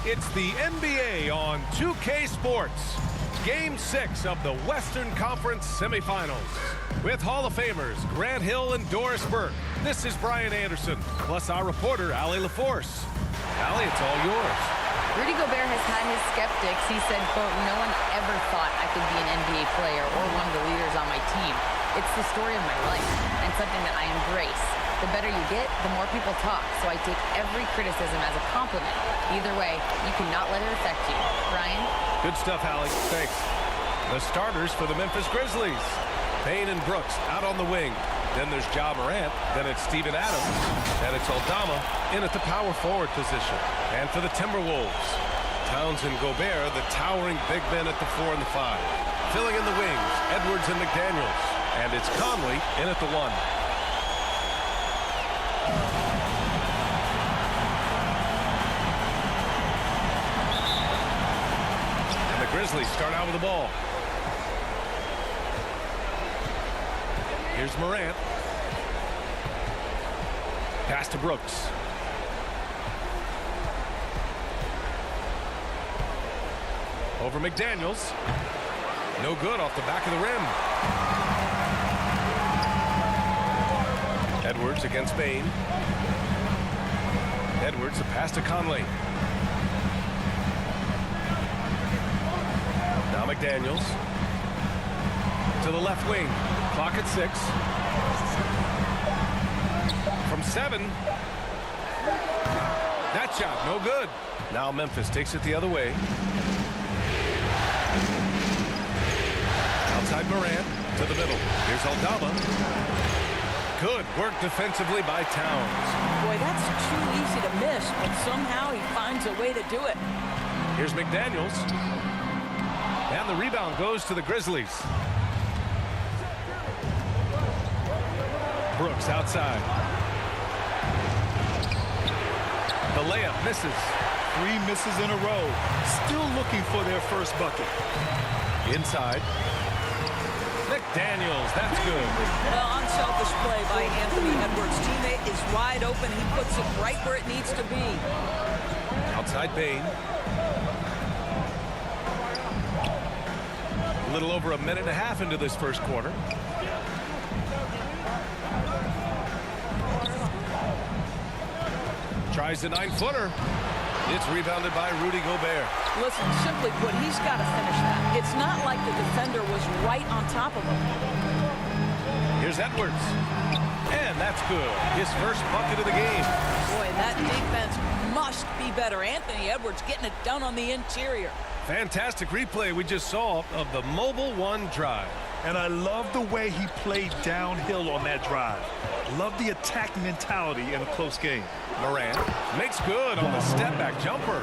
It's the NBA on 2K Sports. Game 6 of the Western Conference semifinals. With Hall of Famers Grant Hill and Doris Burke. This is Brian Anderson, plus our reporter, Allie LaForce. Allie, it's all yours. Rudy Gobert has had his skeptics. He said, quote, "No one ever thought I could be an NBA player or one of the leaders on my team. It's the story of my life and something that I embrace. The better you get, the more people talk, so I take every criticism as a compliment. Either way, you cannot let it affect you." Brian? Good stuff, Allie. Thanks. The starters for the Memphis Grizzlies. Payne and Brooks out on the wing. Then there's Ja Morant. Then it's Steven Adams. Then it's Aldama in at the power forward position. And for the Timberwolves, Towns and Gobert, the towering big men at the 4 and the 5. Filling in the wings, Edwards and McDaniels. And it's Conley in at the 1. And the Grizzlies start out with the ball. Here's Morant. Pass to Brooks. Over McDaniels. No good off the back of the rim. Edwards against Payne. Edwards, a pass to Conley. Now McDaniels. To the left wing. Clock at 6. From 7. That shot, no good. Now Memphis takes it the other way. Outside Morant to the middle. Here's Aldama. Good work defensively by Towns. Boy, that's too easy to miss, but somehow he finds a way to do it. Here's McDaniels. And the rebound goes to the Grizzlies. Brooks outside. The layup misses. 3 misses in a row. Still looking for their first bucket. Inside. McDaniels, that's good. Well, unselfish play by Anthony Edwards. Teammate is wide open. He puts it right where it needs to be. Outside Payne. A little over a minute and a half into this first quarter. Tries the 9-footer. It's rebounded by Rudy Gobert. Listen, simply put, he's got to finish that. It's not like the defender was right on top of him. Here's Edwards. And that's good. His first bucket of the game. Boy, that defense must be better. Anthony Edwards getting it done on the interior. Fantastic replay we just saw of the Mobile One drive. And I love the way he played downhill on that drive. Love the attack mentality in a close game. Morant makes good on the step-back jumper.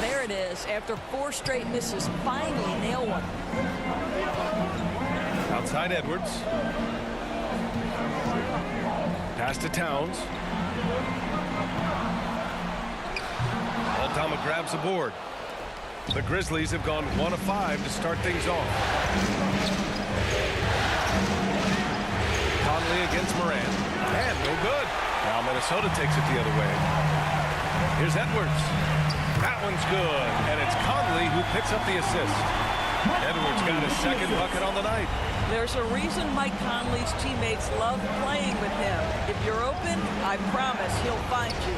There it is. After 4 straight misses, finally nail one. Outside Edwards. Pass to Towns. Aldama grabs the board. The Grizzlies have gone 1 of 5 to start things off. Conley against Morant. And no good. Now Minnesota takes it the other way. Here's Edwards. That one's good. And it's Conley who picks up the assist. Edwards got his second bucket on the night. There's a reason Mike Conley's teammates love playing with him. If you're open, I promise he'll find you.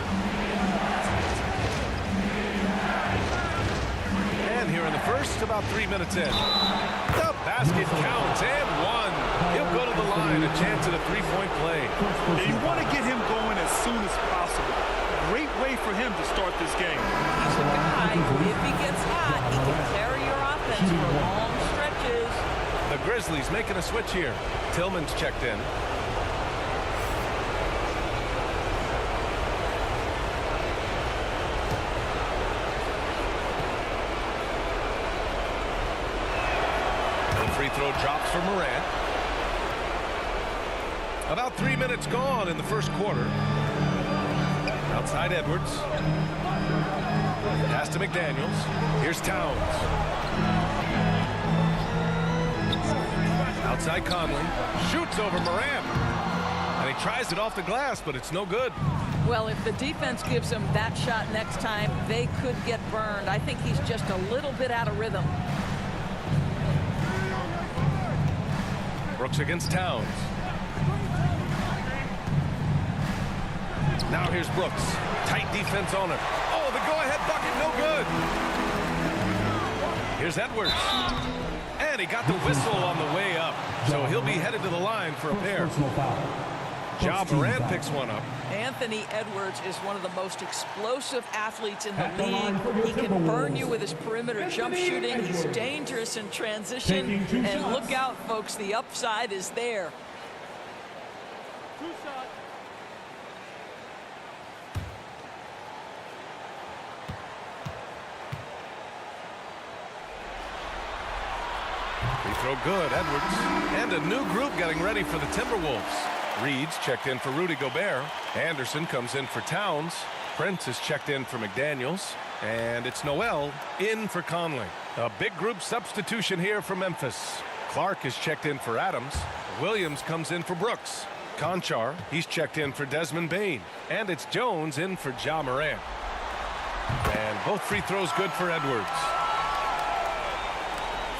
And here in the first, about 3 minutes in. The basket counts and 1. He'll go to the line, a chance at a 3-point play. And you want to get him going as soon as possible. Great way for him to start this game. He's a guy who, if he gets hot, he can carry your offense for long stretches. The Grizzlies making a switch here. Tillman's checked in. The free throw drops for Morant. About 3 minutes gone in the first quarter. Outside Edwards. Pass to McDaniels. Here's Towns. Outside Conley. Shoots over Morant. And he tries it off the glass, but it's no good. Well, if the defense gives him that shot next time, they could get burned. I think he's just a little bit out of rhythm. Brooks against Towns. Now here's Brooks. Tight defense on him. Oh, the go-ahead bucket, no good. Here's Edwards. And he got the whistle on the way up. So he'll be headed to the line for a pair. Ja Morant picks one up. Anthony Edwards is one of the most explosive athletes in the league. He can burn you with his perimeter jump shooting. He's dangerous in transition. And look out, folks, the upside is there. Free throw good, Edwards. And a new group getting ready for the Timberwolves. Reed's checked in for Rudy Gobert. Anderson comes in for Towns. Prince is checked in for McDaniels. And it's Noel in for Conley. A big group substitution here for Memphis. Clark is checked in for Adams. Williams comes in for Brooks. Conchar, he's checked in for Desmond Bane. And it's Jones in for Ja Morant. And both free throws good for Edwards.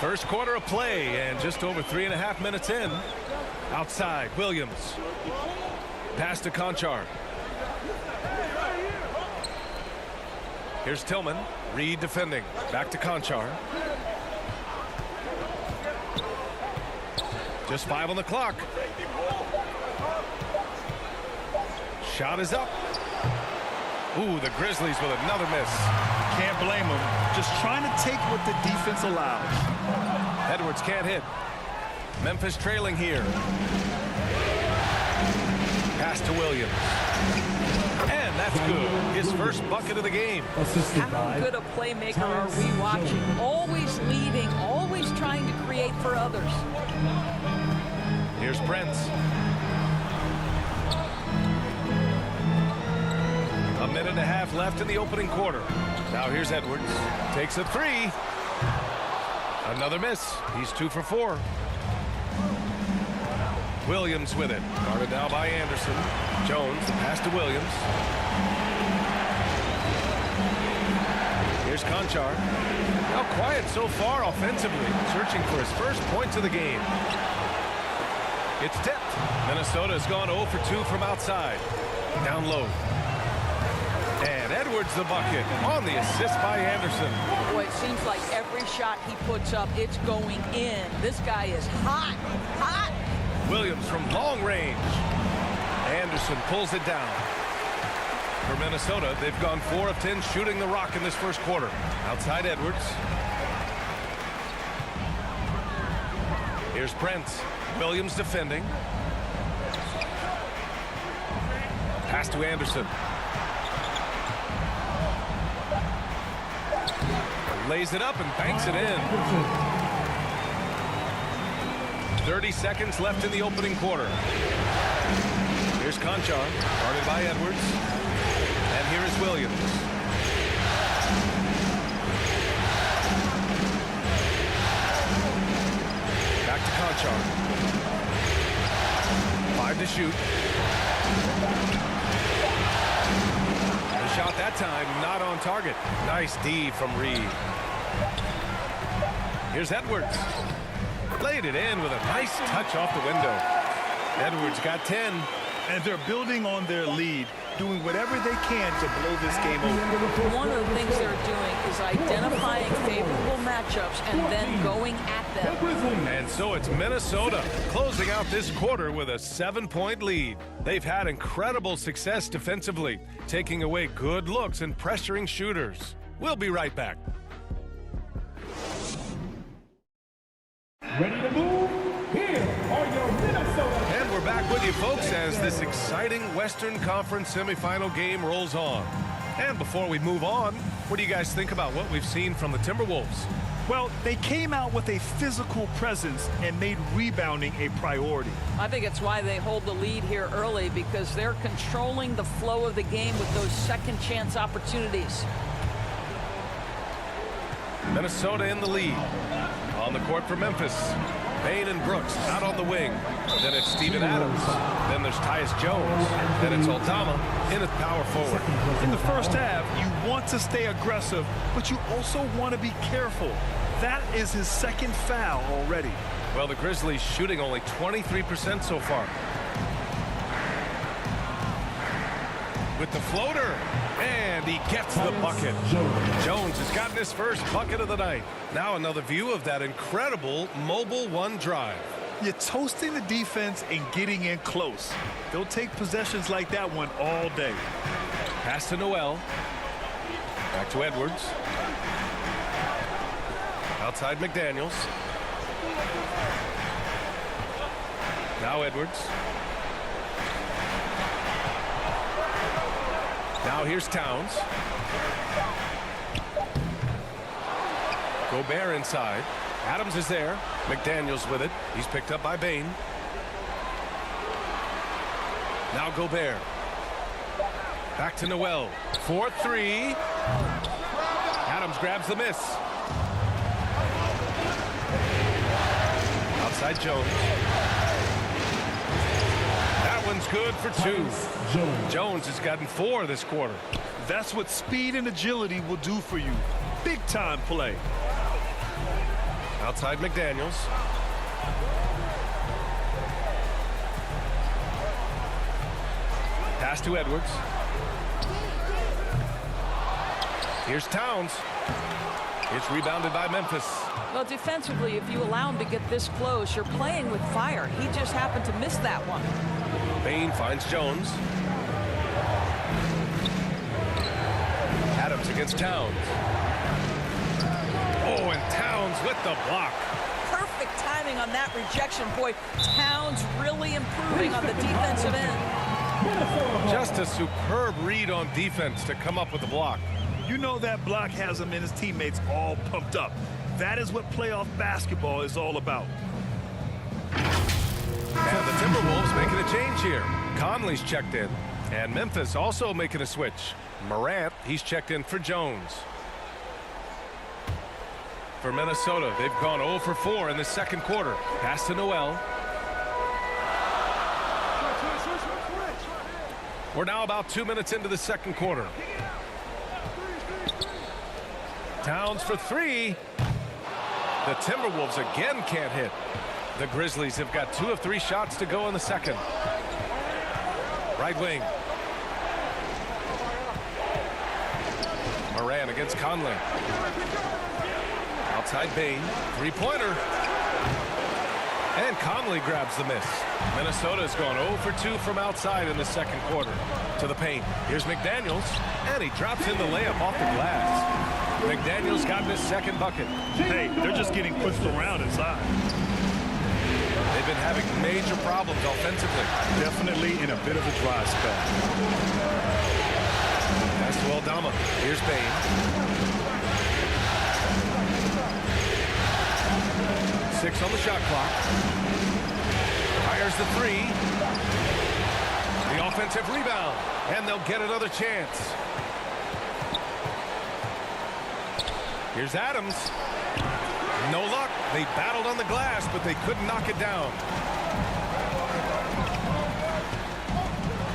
First quarter of play and just over 3.5 minutes in. Outside, Williams. Pass to Conchar. Here's Tillman. Reed defending. Back to Conchar. Just 5 on the clock. Shot is up. Ooh, the Grizzlies with another miss. Can't blame him. Just trying to take what the defense allows. Edwards can't hit. Memphis trailing here. Pass to Williams. And that's good. His first bucket of the game. How good a playmaker are we watching? Always leading, always trying to create for others. Here's Prince. A minute and a half left in the opening quarter. Now here's Edwards. Takes a three. Another miss. He's 2 for 4. Williams with it. Guarded now by Anderson. Jones, the pass to Williams. Here's Conchar. Now quiet so far offensively. Searching for his first points of the game. It's tipped. Minnesota has gone 0 for 2 from outside. Down low. And Edwards the bucket on the assist by Anderson. Boy, it seems like every shot he puts up, it's going in. This guy is hot, hot. Williams from long range. Anderson pulls it down. For Minnesota, they've gone 4 of 10 shooting the rock in this first quarter. Outside Edwards. Here's Prince. Williams defending. Pass to Anderson. Lays it up and banks it in. 30 seconds left in the opening quarter. Here's Conchar, guarded by Edwards. And here is Williams. Back to Conchar. 5 to shoot. The shot that time not on target. Nice D from Reed. Here's Edwards. Laid it in with a nice touch off the window. Edwards got 10. And they're building on their lead, doing whatever they can to blow this game over. One of the things they're doing is identifying favorable matchups and then going at them. And so it's Minnesota closing out this quarter with a 7-point lead. They've had incredible success defensively, taking away good looks and pressuring shooters. We'll be right back. Ready to move? Here are your Minnesota. And we're back with you, folks, as this exciting Western Conference semifinal game rolls on. And before we move on, what do you guys think about what we've seen from the Timberwolves? Well, they came out with a physical presence and made rebounding a priority. I think it's why they hold the lead here early, because they're controlling the flow of the game with those second chance opportunities. Minnesota in the lead. On the court for Memphis. Payne and Brooks out on the wing. Then it's Steven Adams. Then there's Tyus Jones. Then it's Aldama in at power forward. In the first half, you want to stay aggressive, but you also want to be careful. That is his second foul already. Well, the Grizzlies shooting only 23% so far. With the floater, and he gets the bucket. Jones has gotten his first bucket of the night. Now another view of that incredible mobile one drive. You're toasting the defense and getting in close. They'll take possessions like that one all day. Pass to Noel. Back to Edwards. Outside McDaniels. Now Edwards. Now here's Towns. Gobert inside. Adams is there. McDaniels with it. He's picked up by Bain. Now Gobert. Back to Noel. 4-3. Adams grabs the miss. Outside Jones. That one's good for two. Jones has gotten 4 this quarter. That's what speed and agility will do for you. Big time play. Outside McDaniels. Pass to Edwards. Here's Towns. It's rebounded by Memphis. Well, defensively, if you allow him to get this close, you're playing with fire. He just happened to miss that one. Bain finds Jones. Adams against Towns. Oh, and Towns with the block. Perfect timing on that rejection. Boy, Towns really improving on the defensive end. Just a superb read on defense to come up with the block. You know that block has him and his teammates all pumped up. That is what playoff basketball is all about. And the Timberwolves making a change here. Conley's checked in. And Memphis also making a switch. Morant, he's checked in for Jones. For Minnesota, they've gone 0 for 4 in the second quarter. Pass to Noel. We're now about 2 minutes into the second quarter. Towns for 3. The Timberwolves again can't hit. The Grizzlies have got 2 of 3 shots to go in the second. Right wing. Morant against Conley. Outside Bain. Three-pointer. And Conley grabs the miss. Minnesota's gone 0 for 2 from outside in the second quarter. To the paint. Here's McDaniels. And he drops in the layup off the glass. McDaniels got his second bucket. Hey, they're just getting pushed around inside. They've been having major problems offensively. Definitely in a bit of a dry spell. Pass to Aldama. Here's Bain. 6 on the shot clock. Fires the 3. The offensive rebound. And they'll get another chance. Here's Adams. No luck. They battled on the glass, but they couldn't knock it down.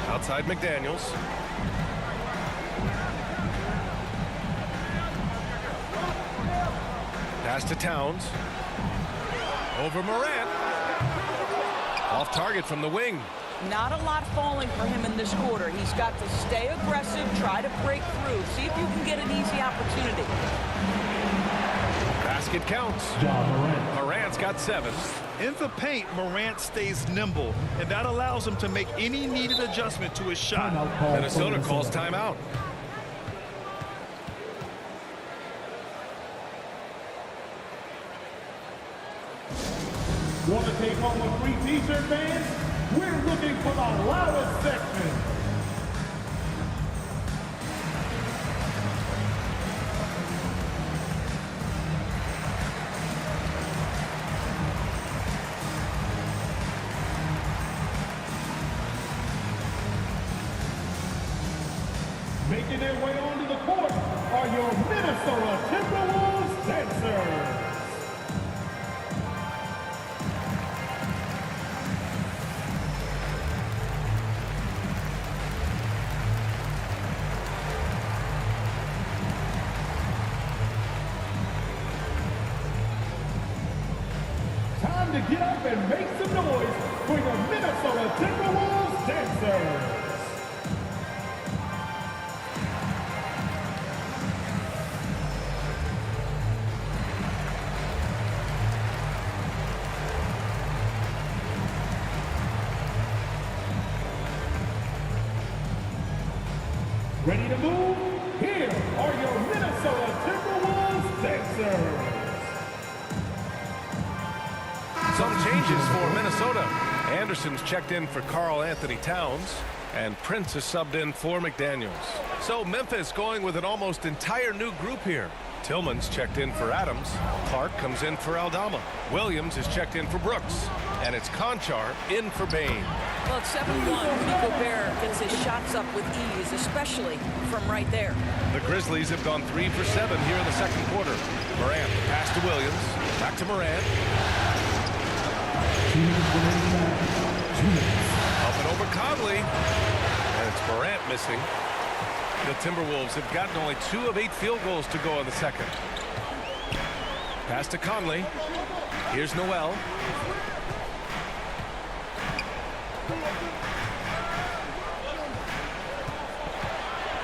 Outside McDaniels. Pass to Towns. Over Morant. Off target from the wing. Not a lot falling for him in this quarter. He's got to stay aggressive, try to break through, see if you can get an easy opportunity. Basket counts. Morant's got 7. In the paint, Morant stays nimble, and that allows him to make any needed adjustment to his shot. Minnesota calls timeout. Want to take home a free t-shirt, fans? We're looking for the loudest section. Making their way onto the court are your Minnesota Timberwolves dancers. time to get up and make some noise for the Minnesota Timberwolves dancers. Ready to move? Here are your Minnesota Timberwolves dancers. Some changes for Minnesota. Anderson's checked in for Karl Anthony Towns, and Prince is subbed in for McDaniels. So Memphis going with an almost entire new group here. Tillman's checked in for Adams. Clark comes in for Aldama. Williams is checked in for Brooks. And it's Conchar in for Bain. Well, it's 7-1. Rudy Gobert gets his shots up with ease, especially from right there. The Grizzlies have gone 3 for 7 here in the second quarter. Morant, pass to Williams. Back to Morant. Up and over Conley. And it's Morant missing. The Timberwolves have gotten only 2 of 8 field goals to go in the second. Pass to Conley. Here's Noel.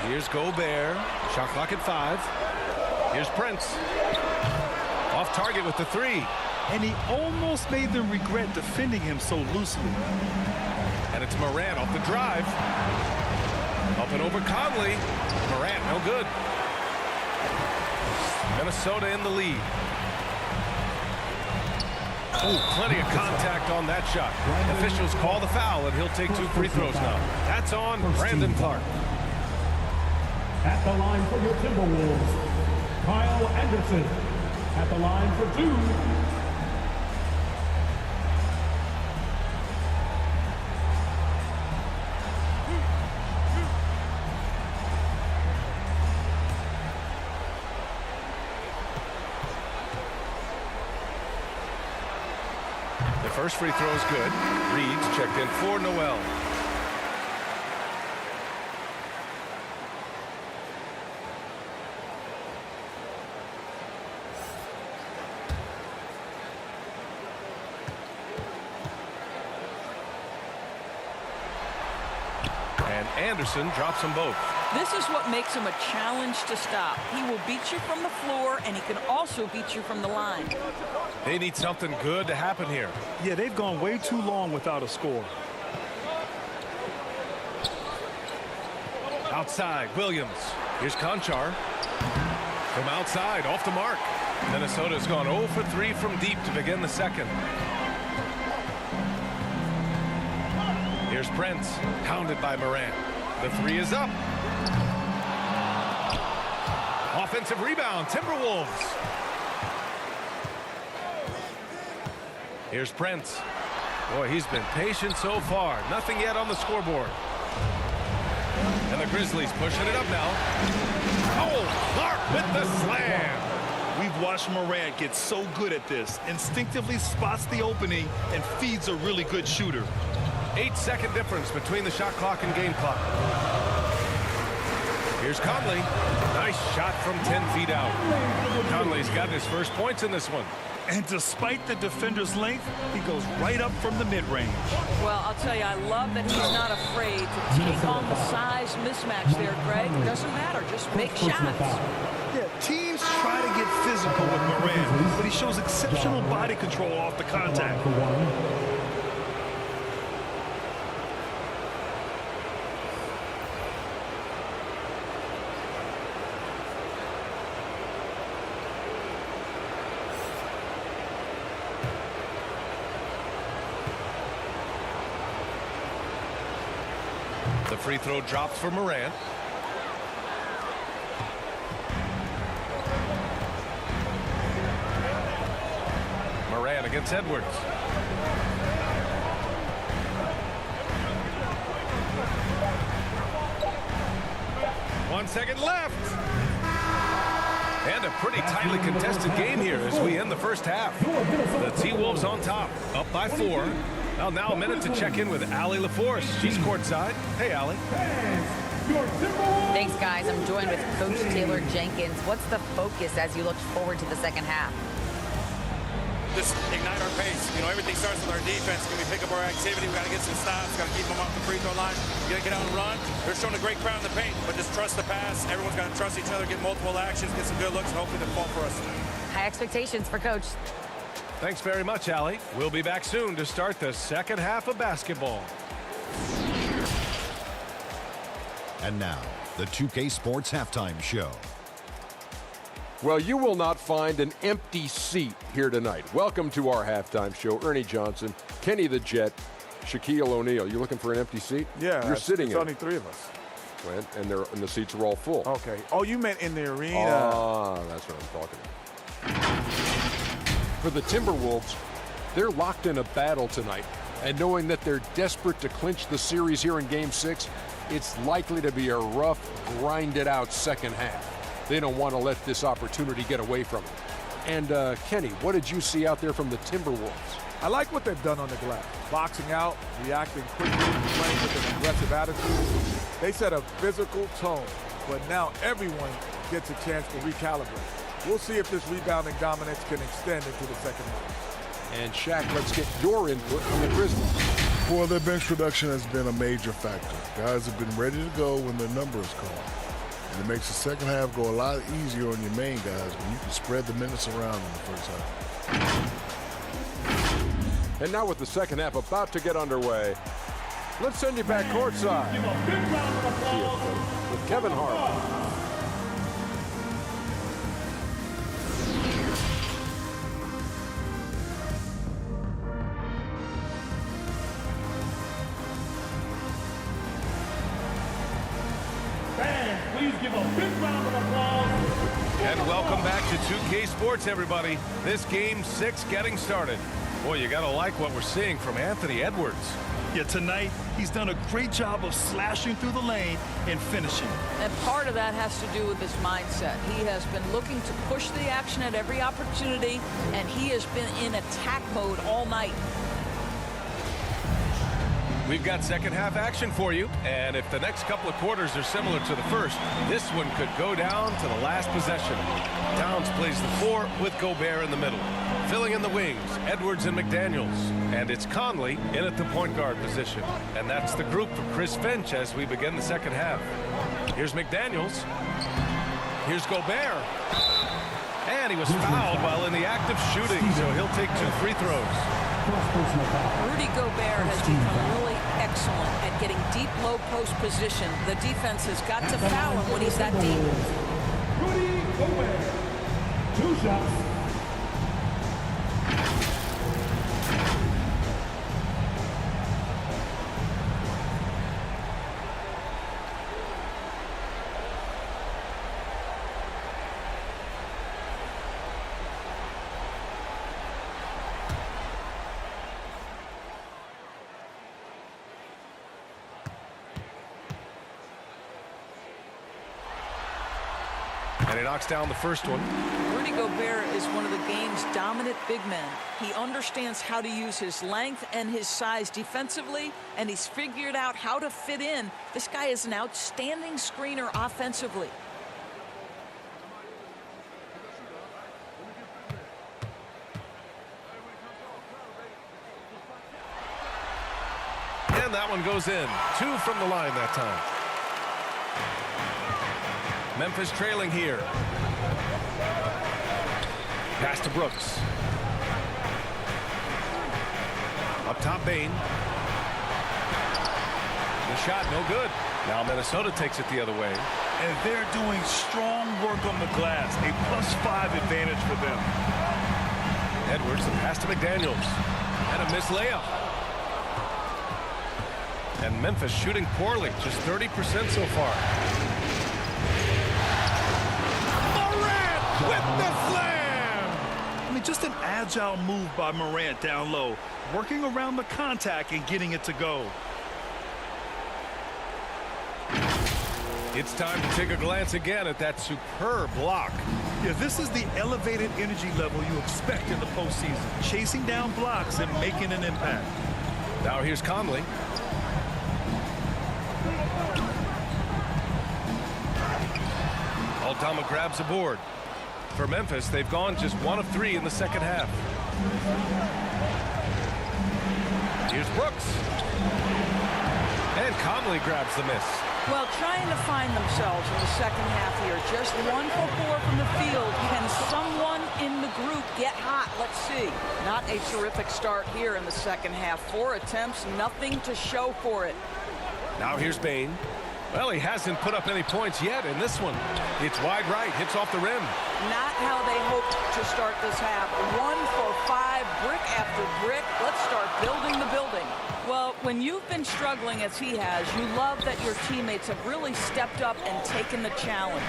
Here's Gobert. Shot clock at 5. Here's Prince. Off target with the 3. And he almost made them regret defending him so loosely. And it's Morant off the drive. Up and over Conley. Morant, no good. Minnesota in the lead. Oh, plenty of contact on that shot. Officials call the foul, and he'll take 2 free throws now. That's on Brandon Clark. At the line for your Timberwolves, Kyle Anderson. At the line for 2. The first free throw is good. Reed's checked in for Noel. And Anderson drops them both. This is what makes him a challenge to stop. He will beat you from the floor, and he can also beat you from the line. They need something good to happen here. Yeah, they've gone way too long without a score. Outside, Williams. Here's Conchar. From outside, off the mark. Minnesota's gone 0 for 3 from deep to begin the second. Here's Prince, pounded by Morant. The 3 is up. Offensive rebound, Timberwolves. Here's Prince. Boy, he's been patient so far. Nothing yet on the scoreboard. And the Grizzlies pushing it up now. Oh, Clark with the slam. We've watched Morant get so good at this. Instinctively spots the opening and feeds a really good shooter. 8-second difference between the shot clock and game clock. Here's Conley. Nice shot from 10 feet out. Conley's got his first points in this one. And despite the defender's length, he goes right up from the mid-range. Well, I'll tell you, I love that he's not afraid to take on the size mismatch there, Greg. Doesn't matter. Just make shots. Yeah, teams try to get physical with Morant, but he shows exceptional body control off the contact. The free throw drops for Morant. Morant against Edwards. One second left. And a pretty tightly contested game here as we end the first half. The T-Wolves on top, up by 4. Well, now a minute to check in with Allie LaForce. She's courtside. Hey, Allie. Thanks, guys. I'm joined with Coach Taylor Jenkins. What's the focus as you look forward to the second half? just ignite our pace. You know, everything starts with our defense. Can we pick up our activity? We got to get some stops. Got to keep them off the free throw line. You got to get out and run. They're showing a great crowd in the paint, but just trust the pass. Everyone's got to trust each other, get multiple actions, get some good looks, and hopefully they'll fall for us. High expectations for Coach. Thanks very much, Allie. We'll be back soon to start the second half of basketball. And now, the 2K Sports Halftime Show. Well, you will not find an empty seat here tonight. Welcome to our halftime show. Ernie Johnson, Kenny the Jet, Shaquille O'Neal. You looking for an empty seat? Yeah, you're sitting it's in. only 3 of us. And the seats are all full. Okay. Oh, you meant in the arena. Ah, that's what I'm talking about. For the Timberwolves, they're locked in a battle tonight. And knowing that they're desperate to clinch the series here in Game 6, it's likely to be a rough, grinded-out second half. They don't want to let this opportunity get away from them. And, Kenny, what did you see out there from the Timberwolves? I like what they've done on the glass. Boxing out, reacting quickly, playing with an aggressive attitude. They set a physical tone, but now everyone gets a chance to recalibrate. We'll see if this rebounding dominance can extend into the second half. And, Shaq, let's get your input on the Grizzlies. Well, their bench production has been a major factor. Guys have been ready to go when their number is called. And it makes the second half go a lot easier on your main guys when you can spread the minutes around in the first half. And now with the second half about to get underway, let's send you back courtside with Kevin Hart. Please give a big round of applause. And welcome back to 2K Sports, everybody. This Game 6 getting started. Boy, you got to like what we're seeing from Anthony Edwards. Yeah, tonight, he's done a great job of slashing through the lane and finishing. And part of that has to do with his mindset. He has been looking to push the action at every opportunity, and he has been in attack mode all night. We've got second half action for you, and if the next couple of quarters are similar to the first, this one could go down to the last possession. Downs plays the 4 with Gobert in the middle. Filling in the wings, Edwards and McDaniels. And it's Conley in at the point guard position. And that's the group for Chris Finch as we begin the second half. Here's McDaniels. Here's Gobert. And he was fouled while in the act of shooting, so he'll take 2 free throws. Rudy Gobert has become really excellent at getting deep low post position. The defense has got to foul him when he's that deep. Rudy Gobert. 2 shots. And he knocks down the first one. Rudy Gobert is one of the game's dominant big men. He understands how to use his length and his size defensively, and he's figured out how to fit in. This guy is an outstanding screener offensively. And that one goes in. 2 from the line that time. Memphis trailing here. Pass to Brooks. Up top, Bain. The shot, no good. Now Minnesota takes it the other way. And they're doing strong work on the glass. A +5 advantage for them. Edwards, the pass to McDaniels. And a missed layup. And Memphis shooting poorly, just 30% so far. Morant with the slam! I mean, just an agile move by Morant down low, working around the contact and getting it to go. It's time to take a glance again at that superb block. Yeah, this is the elevated energy level you expect in the postseason, chasing down blocks and making an impact. Now here's Conley. Aldama grabs the board. For Memphis, they've gone just 1 of 3 in the second half. Here's Brooks. And Conley grabs the miss. Well, trying to find themselves in the second half here. Just 1 for 4 from the field. Can someone in the group get hot? Let's see. Not a terrific start here in the second half. 4 attempts, nothing to show for it. Now here's Bain. Well, he hasn't put up any points yet in this one. It's wide right, hits off the rim. Not how they hoped to start this half. 1 for 5, brick after brick. Let's start building the building. Well, when you've been struggling as he has, you love that your teammates have really stepped up and taken the challenge.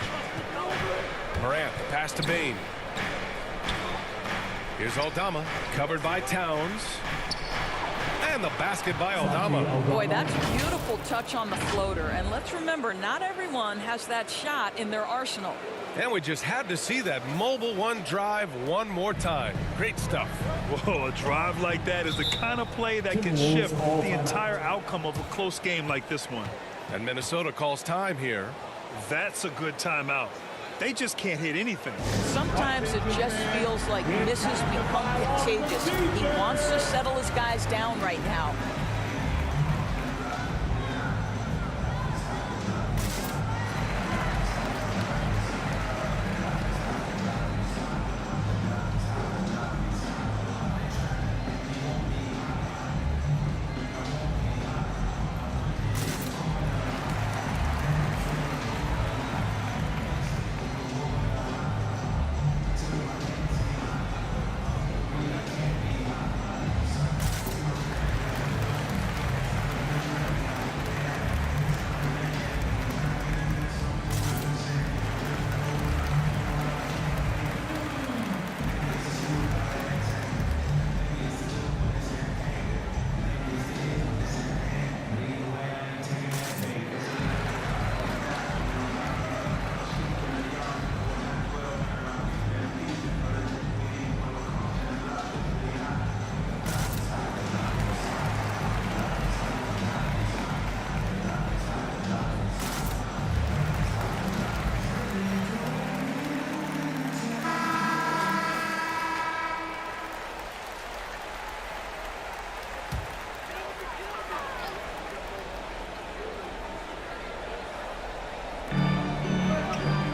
Morant, pass to Bain. Here's Aldama, covered by Towns. And the basket by Aldama. Boy, that's a beautiful touch on the floater. And let's remember, not everyone has that shot in their arsenal. And we just had to see that mobile one drive one more time. Great stuff. Whoa, a drive like that is the kind of play that can shift the entire outcome of a close game like this one. And Minnesota calls time here. That's a good timeout. They just can't hit anything. Sometimes it just feels like misses become contagious. He wants to settle his guys down right now.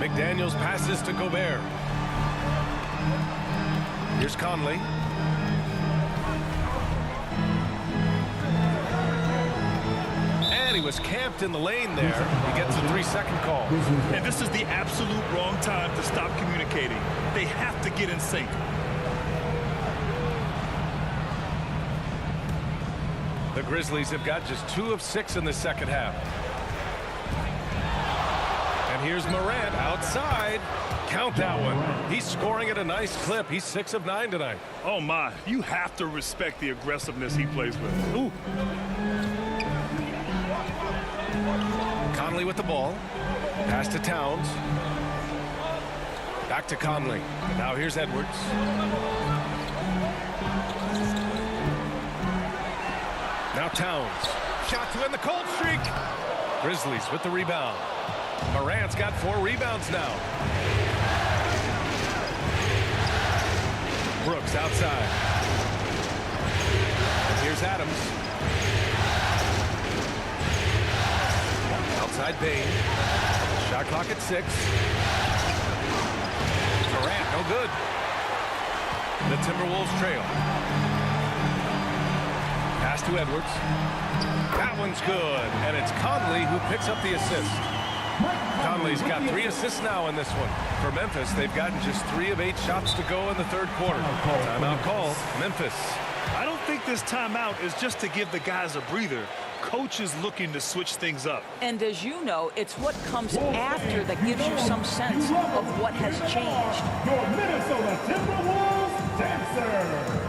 McDaniels passes to Gobert. Here's Conley. And he was camped in the lane there. He gets a 3-second call. And this is the absolute wrong time to stop communicating. They have to get in sync. The Grizzlies have got just 2 of 6 in the second half. And here's Morant outside. Count that one. He's scoring at a nice clip. He's 6 of 9 tonight. Oh, my. You have to respect the aggressiveness he plays with. Ooh. Conley with the ball. Pass to Towns. Back to Conley. Now here's Edwards. Now Towns. Shot to end the cold streak. Grizzlies with the rebound. Morant's got 4 rebounds now. Brooks outside. And here's Adams. Outside Bain. Shot clock at 6. Morant, no good. The Timberwolves trail. Pass to Edwards. That one's good. And it's Conley who picks up the assist. Conley's got 3 assists now in this one. For Memphis, they've gotten just 3 of 8 shots to go in the third quarter. Timeout call, Memphis. I don't think this timeout is just to give the guys a breather. Coach is looking to switch things up. And as you know, it's what comes after that gives you some sense of what has changed. Your Minnesota Timberwolves dancers.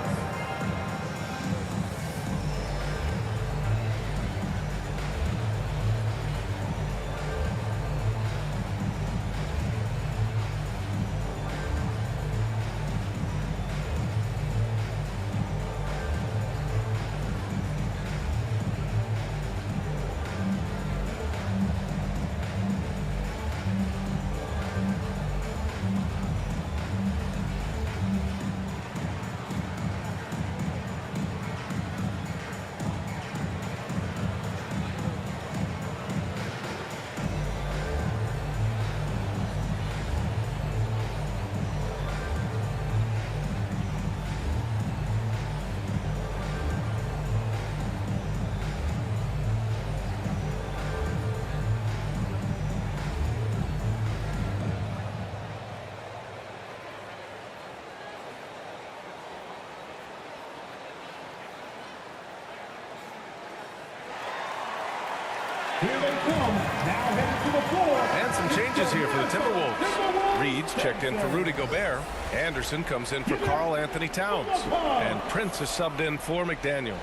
Here they come. Now headed to the floor. And some changes here for the Timberwolves. Reed's checked in for Rudy Gobert. Anderson comes in for Karl Anthony Towns. And Prince is subbed in for McDaniels.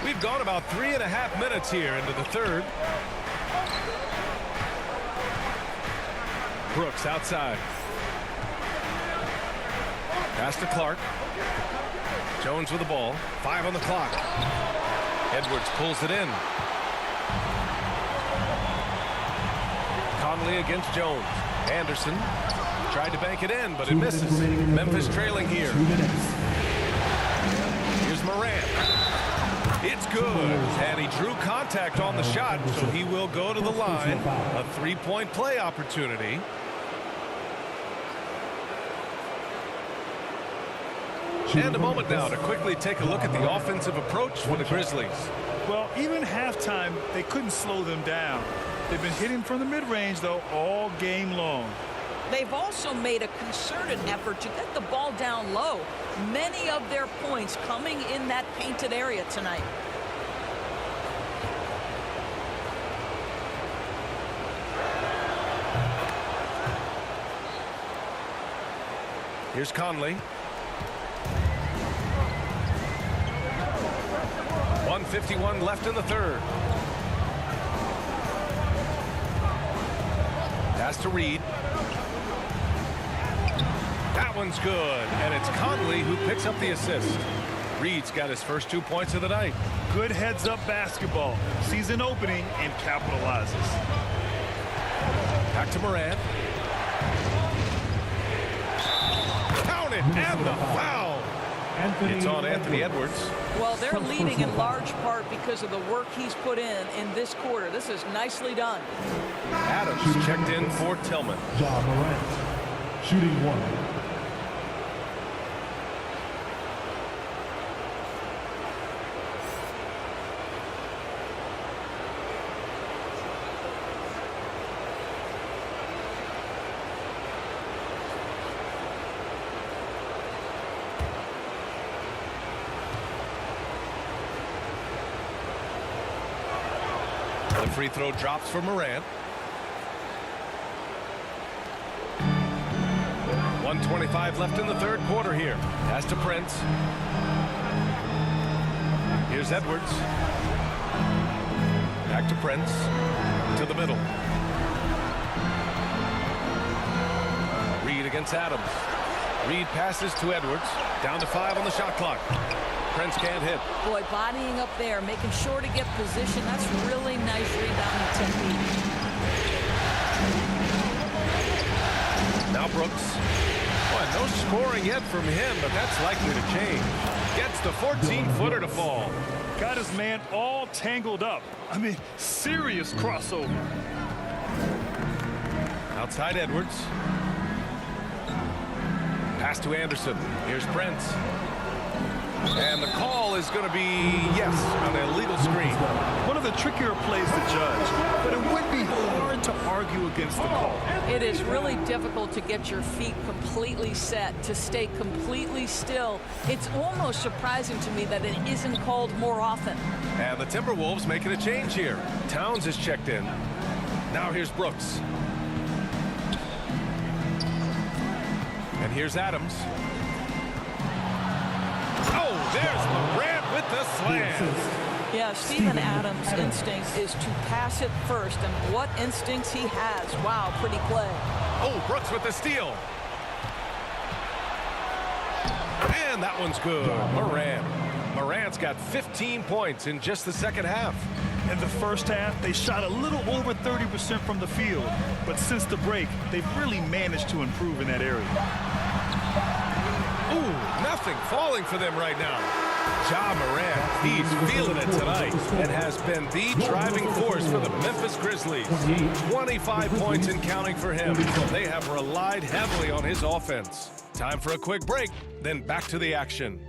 We've gone about 3.5 minutes here into the third. Brooks outside. Pass to Clark. Jones with the ball. 5 on the clock. Edwards pulls it in. Conley against Jones. Anderson tried to bank it in, but it misses. Memphis trailing here. Here's Morant. It's good. And he drew contact on the shot, so he will go to the line. A 3-point play opportunity. And a moment now to quickly take a look at the offensive approach for the Grizzlies. Well, even halftime, they couldn't slow them down. They've been hitting from the mid-range, though, all game long. They've also made a concerted effort to get the ball down low. Many of their points coming in that painted area tonight. Here's Conley. 1:51 left in the third. Pass to Reed. That one's good, and it's Conley who picks up the assist. Reed's got his first 2 points of the night. Good heads-up basketball. Sees an opening and capitalizes. Back to Morant. Count it, and the foul. It's on Anthony Edwards. Well, they're leading in large part because of the work he's put in this quarter. This is nicely done. Adams checked in for Tillman. Ja Morant, shooting 1. The free throw drops for Morant. 1:25 left in the third quarter here. Pass to Prince. Here's Edwards. Back to Prince. To the middle. Reed against Adams. Reed passes to Edwards. Down to 5 on the shot clock. Prince can't hit. Boy, bodying up there, making sure to get position. That's really nice rebounding technique. Now Brooks. Boy, no scoring yet from him, but that's likely to change. Gets the 14-footer to fall. Got his man all tangled up. I mean, serious crossover. Outside Edwards. Pass to Anderson. Here's Prince. And the call is going to be, yes, on an illegal screen. One of the trickier plays to judge, but it would be hard to argue against the call. It is really difficult to get your feet completely set, to stay completely still. It's almost surprising to me that it isn't called more often. And the Timberwolves making a change here. Towns is checked in. Now here's Brooks. And here's Adams. Oh, there's Morant with the slam. Yeah, Steven Adams' instinct is to pass it first, and what instincts he has. Wow, pretty play. Oh, Brooks with the steal. And that one's good. Morant's got 15 points in just the second half. In the first half, they shot a little over 30% from the field, but since the break, they've really managed to improve in that area. Ooh, nothing falling for them right now. Ja Morant, he's feeling it tonight and has been the driving force for the Memphis Grizzlies. 25 points and counting for him. They have relied heavily on his offense. Time for a quick break, then back to the action.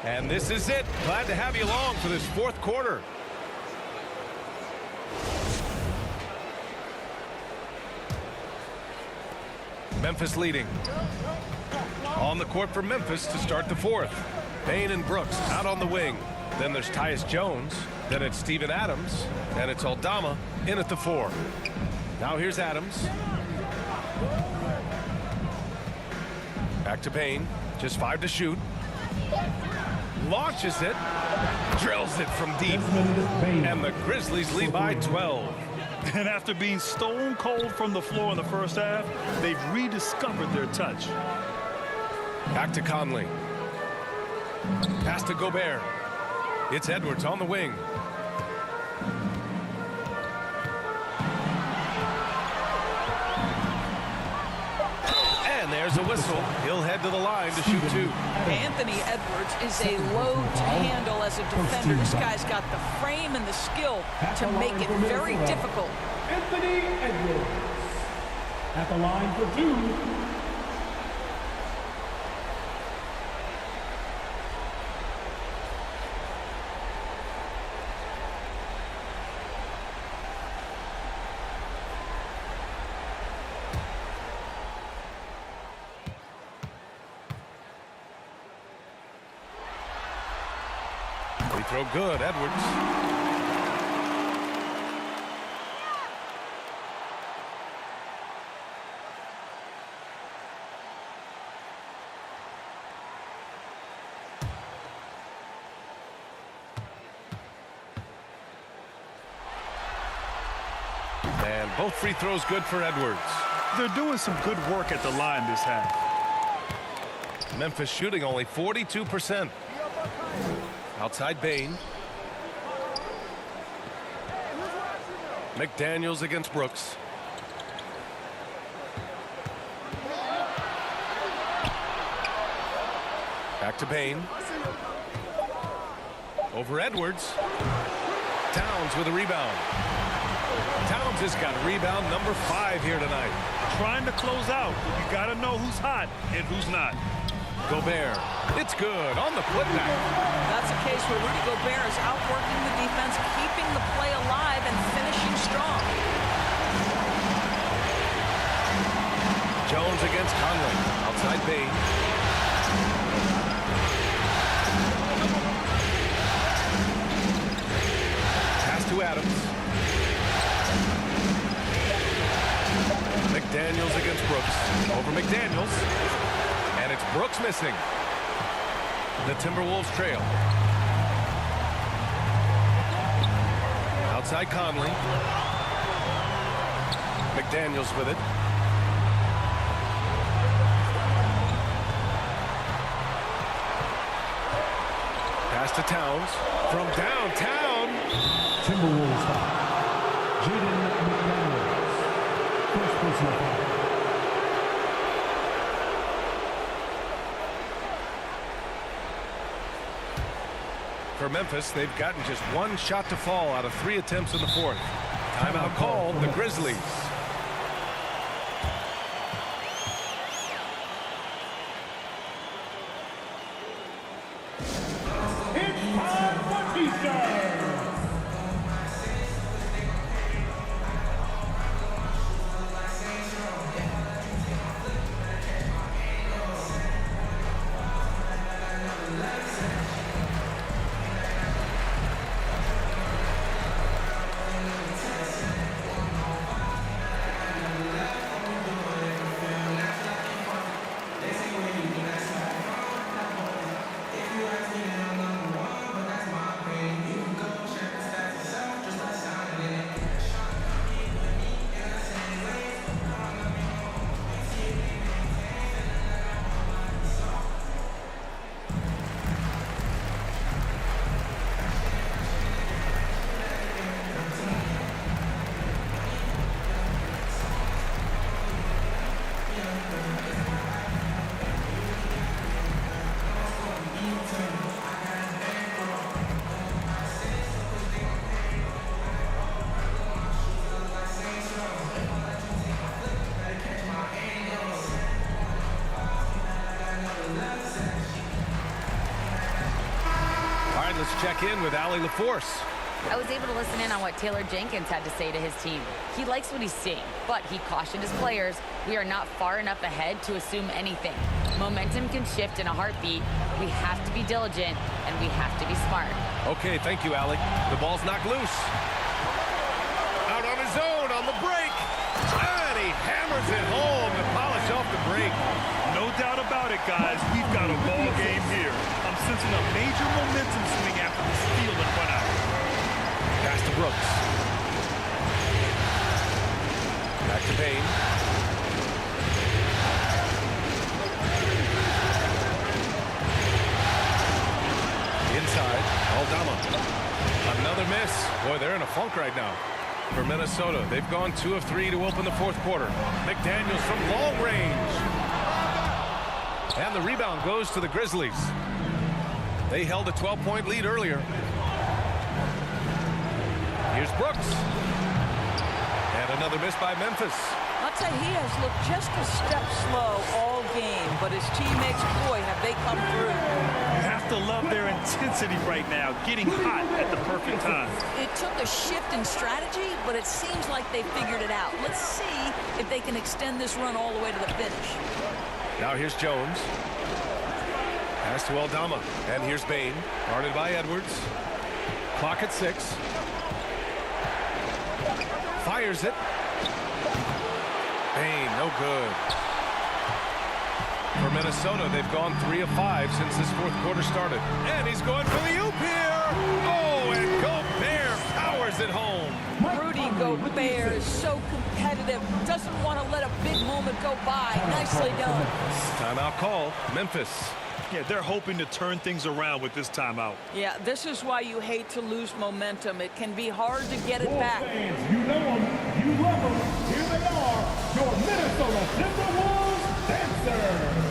And this is it. Glad to have you along for this fourth quarter. Memphis leading. On the court for Memphis to start the fourth. Payne and Brooks out on the wing. Then there's Tyus Jones. Then it's Steven Adams. And it's Aldama in at the 4. Now here's Adams. Back to Payne. Just 5 to shoot. Launches it. Drills it from deep. And the Grizzlies lead by 12. And after being stone cold from the floor in the first half, they've rediscovered their touch. Back to Conley. Pass to Gobert. It's Edwards on the wing. And there's a whistle. He'll head to the line to shoot 2. Anthony Edwards is a load to handle as a defender. This guy's got the frame and the skill to make it very difficult. Anthony Edwards at the line for 2. Free throw good, Edwards. And both free throws good for Edwards. They're doing some good work at the line this half. Memphis shooting only 42%. Outside Payne. McDaniels against Brooks. Back to Payne. Over Edwards. Towns with a rebound. Towns has got rebound number 5 here tonight. Trying to close out. You got to know who's hot and who's not. Gobert. It's good on the putback. That's a case where Rudy Gobert is outworking the defense, keeping the play alive and finishing strong. Jones against Conley. Outside Payne. Pass to Adams. McDaniels against Brooks. Over McDaniels. And it's Brooks missing. The Timberwolves trail. Outside Conley. McDaniels with it. Pass to Towns. From downtown. Timberwolves foul. Jaden McDaniels. First personal foul. For Memphis, they've gotten just 1 shot to fall out of 3 attempts in the fourth. Timeout called the Grizzlies. It's time for Eastern. check in with Allie LaForce. I was able to listen in on what Taylor Jenkins had to say to his team. He likes what he's seeing, but he cautioned his players, we are not far enough ahead to assume anything. Momentum can shift in a heartbeat. We have to be diligent, and we have to be smart. Okay, thank you, Allie. The ball's knocked loose. Out on his own on the break. And he hammers it home to polish off the break. No doubt about it, guys. We've got a ball game here. I'm sensing a major momentum swing after the steal in front out. Pass to Brooks. Back to Payne. Inside, Aldama. Another miss. Boy, they're in a funk right now. For Minnesota, they've gone 2 of 3 to open the fourth quarter. McDaniels from long range. And the rebound goes to the Grizzlies. They held a 12-point lead earlier. Here's Brooks. And another miss by Memphis. I'll tell you, he has looked just a step slow all game, but his teammates, boy, have they come through. You have to love their intensity right now, getting hot at the perfect time. It took a shift in strategy, but it seems like they figured it out. Let's see if they can extend this run all the way to the finish. Now here's Jones. Pass to Aldama. And here's Bain. Guarded by Edwards. Clock at 6. Fires it. Bain, no good. For Minnesota, they've gone 3 of 5 since this fourth quarter started. And he's going for the oop here. Oh, and Gobert powers it home. Rudy Gobert is so competitive. Doesn't want to let a big moment go by. Nicely done. Timeout called. Memphis. Yeah, they're hoping to turn things around with this timeout. Yeah, this is why you hate to lose momentum. It can be hard to get it back. Fans, you know them, you love them. Here they are, your Minnesota Timberwolves dancers.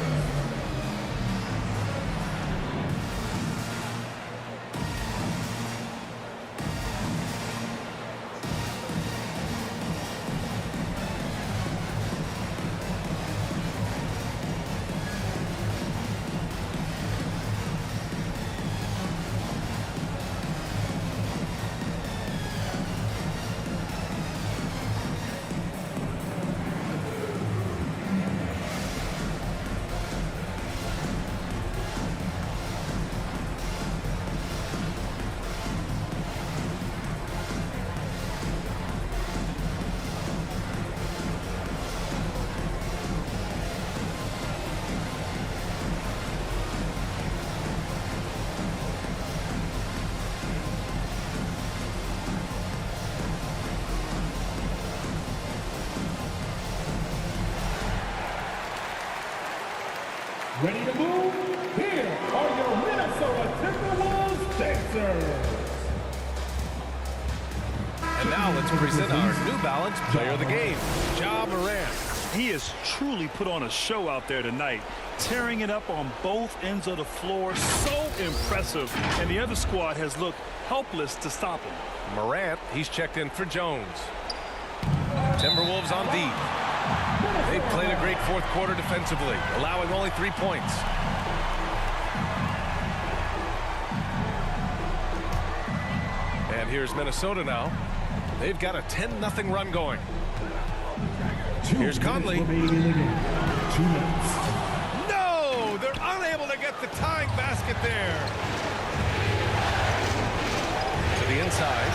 Ready to move? Here are your Minnesota Timberwolves dancers. And now let's present our New Balance player of the game, Ja Morant. He has truly put on a show out there tonight, tearing it up on both ends of the floor. So impressive. And the other squad has looked helpless to stop him. Morant, he's checked in for Jones. Timberwolves on D. They've played a great fourth quarter defensively, allowing only 3 points. And here's Minnesota now. They've got a 10-0 run going. Here's Conley. No! They're unable to get the tying basket there. To the inside.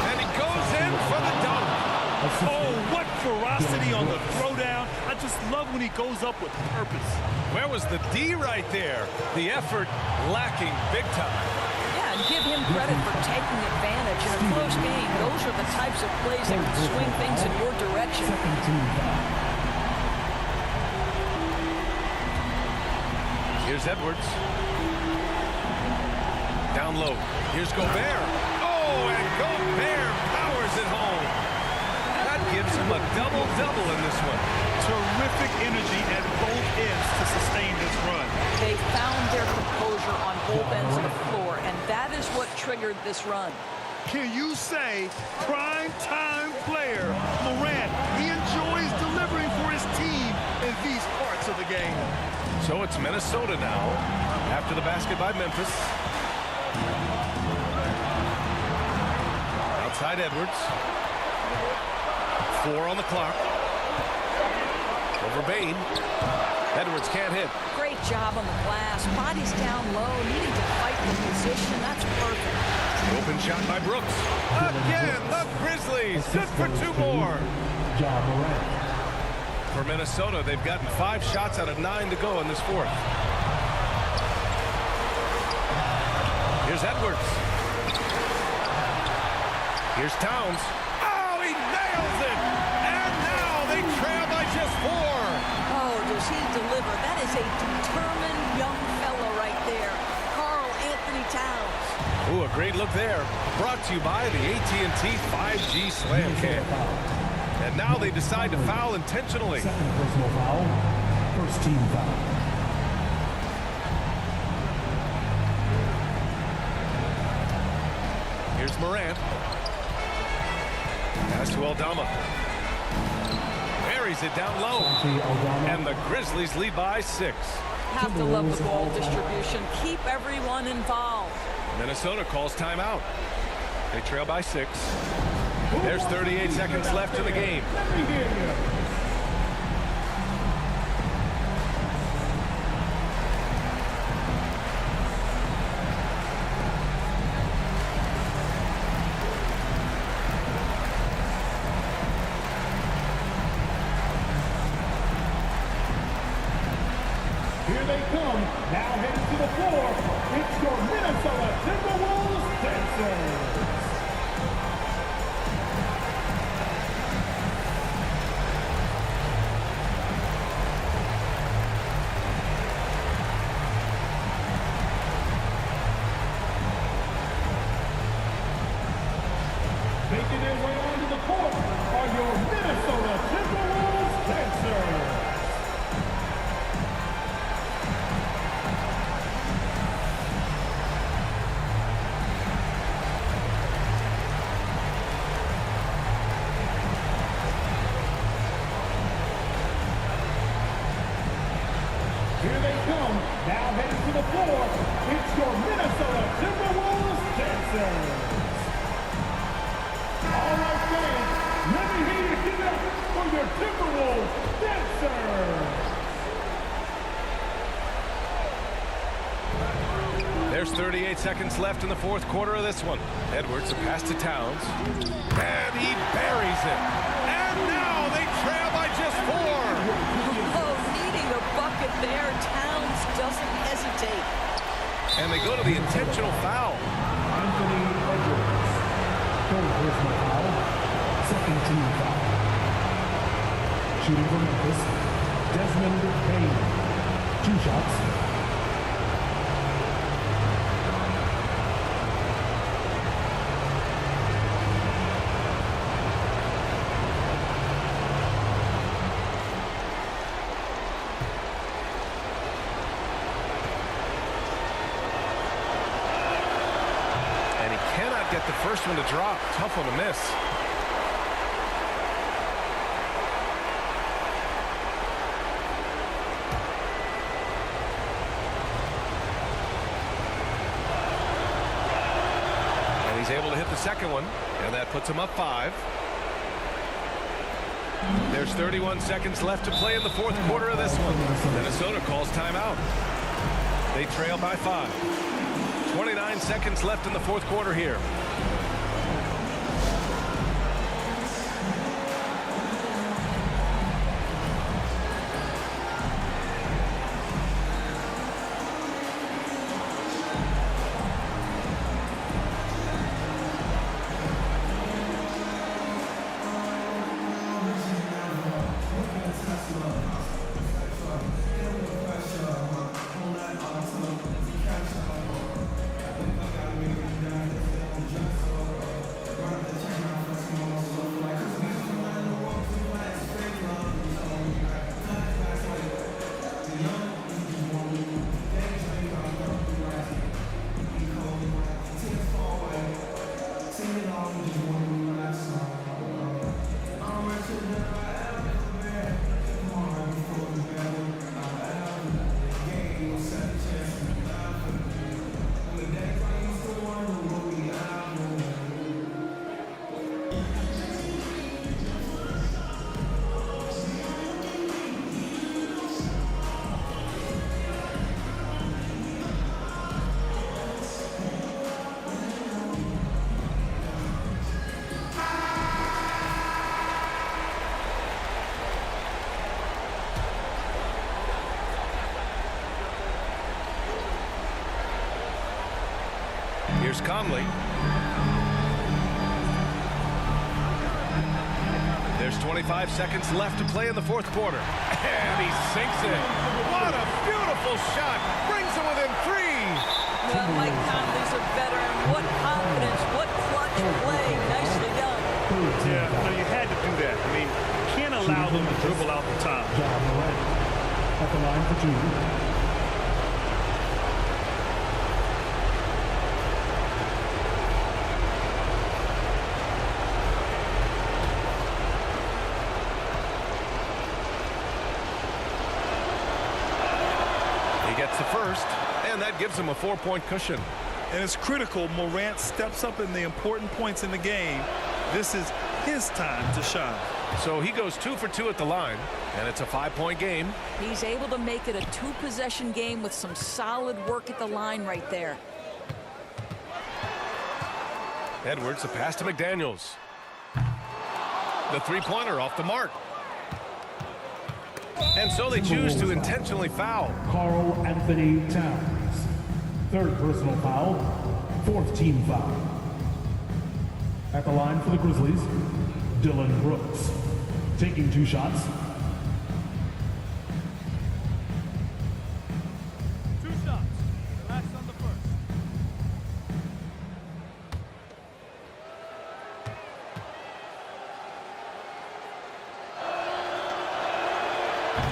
And he goes in for the dunk. Oh, what ferocity on the throwdown. I just love when he goes up with purpose. Where was the D right there? The effort lacking big time. Yeah, and give him credit for taking advantage. In a close game, those are the types of plays that can swing things in your direction. Here's Edwards. Down low. Here's Gobert. Oh, and Gobert powers it home. That gives him a double-double in this one. Terrific energy at both ends to sustain this run. They found their composure on both ends of the floor, and that is what triggered this run. Can you say prime-time player Morant? He enjoys delivering for his team in these parts of the game. So it's Minnesota now after the basket by Memphis. Outside Edwards. 4 on the clock. Over Bain. Edwards can't hit. Great job on the glass. Body's down low, needing to fight the position. That's perfect. Open shot by Brooks. Again, the Grizzlies. Good for 2 more. For Minnesota, they've gotten 5 shots out of 9 to go in this fourth. Here's Edwards. Here's Towns. Oh, he nails it! And now they trail by just 4. Oh, does he deliver? That is a determined young fella right there. Karl Anthony Towns. Ooh, a great look there. Brought to you by the AT&T 5G Slam Cam. And now they decide to foul intentionally. Second personal foul. First team foul. Here's Morant. Pass to Aldama. Buries it down low. And the Grizzlies lead by 6. Have to love the ball distribution. Keep everyone involved. Minnesota calls timeout. They trail by 6. There's 38 seconds left in the game. Here they come, now heading to the floor. It's your Minnesota Timberwolves dancers. Making their way onto the court are your Minnesota Timberwolves dancers. Here they come, now heading to the floor. It's your Minnesota Timberwolves dancers. All right, fans, let me hear you give it up for your Timberwolves dancers. There's 38 seconds left in the fourth quarter of this one. Edwards, a pass to Towns. And he buries it. And now they trail by just 4. Oh, needing a bucket there. Towns doesn't hesitate. And they go to the intentional foul. Anthony Edwards. Third personal foul. Second team foul. Shooting for Memphis, Desmond Bain. 2 shots. Get the first one to drop. Tough one to miss. And he's able to hit the second one, and that puts him up 5. There's 31 seconds left to play in the fourth quarter of this one. Minnesota calls timeout. They trail by 5. 29 seconds left in the fourth quarter here. Here's Conley. There's 25 seconds left to play in the fourth quarter. And he sinks it. What a beautiful shot. Brings him within 3. Well, Mike Conley's a veteran. What confidence. What clutch play. Nicely done. Yeah, no, you had to do that. I mean, you can't allow them to dribble out the top. At the line for 2. Gets the first, and that gives him a 4-point cushion. And it's critical Morant steps up in the important points in the game. This is his time to shine. So he goes 2 for 2 at the line, and it's a 5-point game. He's able to make it a 2-possession game with some solid work at the line right there. Edwards, a pass to McDaniels. The three-pointer off the mark. And so they choose to intentionally foul. Karl Anthony Towns. 3rd personal foul. 4th team foul. At the line for the Grizzlies, Dylan Brooks. Taking 2 shots. 2 shots. Relax on the first.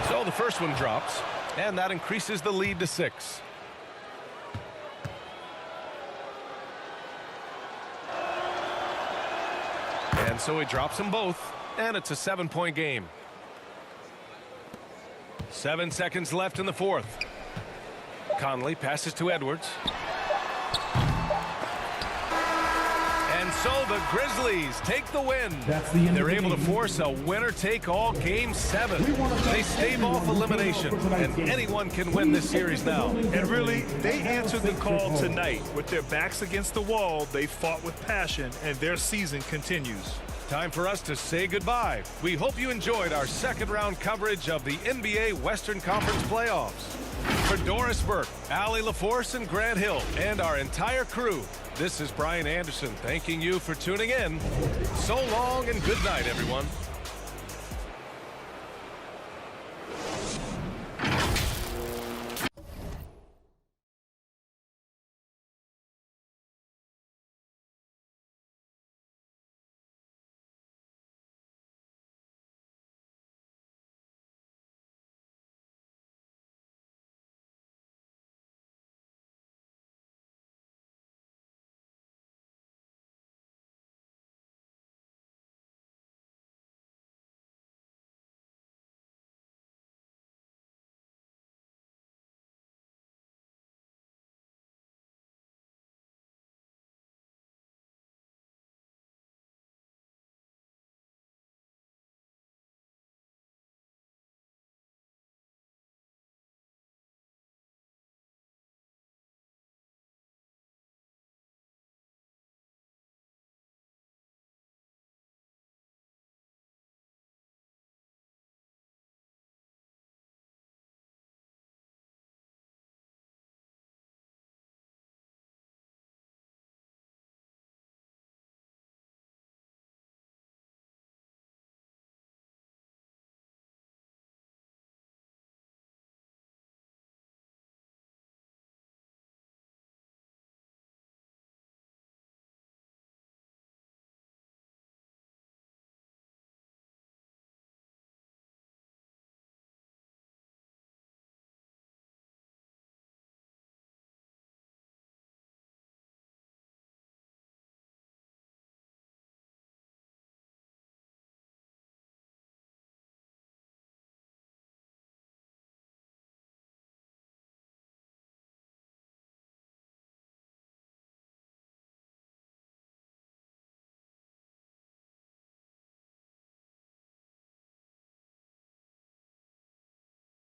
So the first one drops, and that increases the lead to 6. And so he drops them both, and it's a 7-point game. 7 seconds left in the fourth. Conley passes to Edwards. And so the Grizzlies take the win. They're able to force a winner-take-all Game 7. They stave off elimination, and anyone can win this series now. And really, they answered the call tonight. With their backs against the wall, they fought with passion, and their season continues. Time for us to say goodbye. We hope you enjoyed our second-round coverage of the NBA Western Conference Playoffs. For Doris Burke, Allie LaForce, and Grant Hill, and our entire crew, this is Brian Anderson thanking you for tuning in. So long and good night, everyone.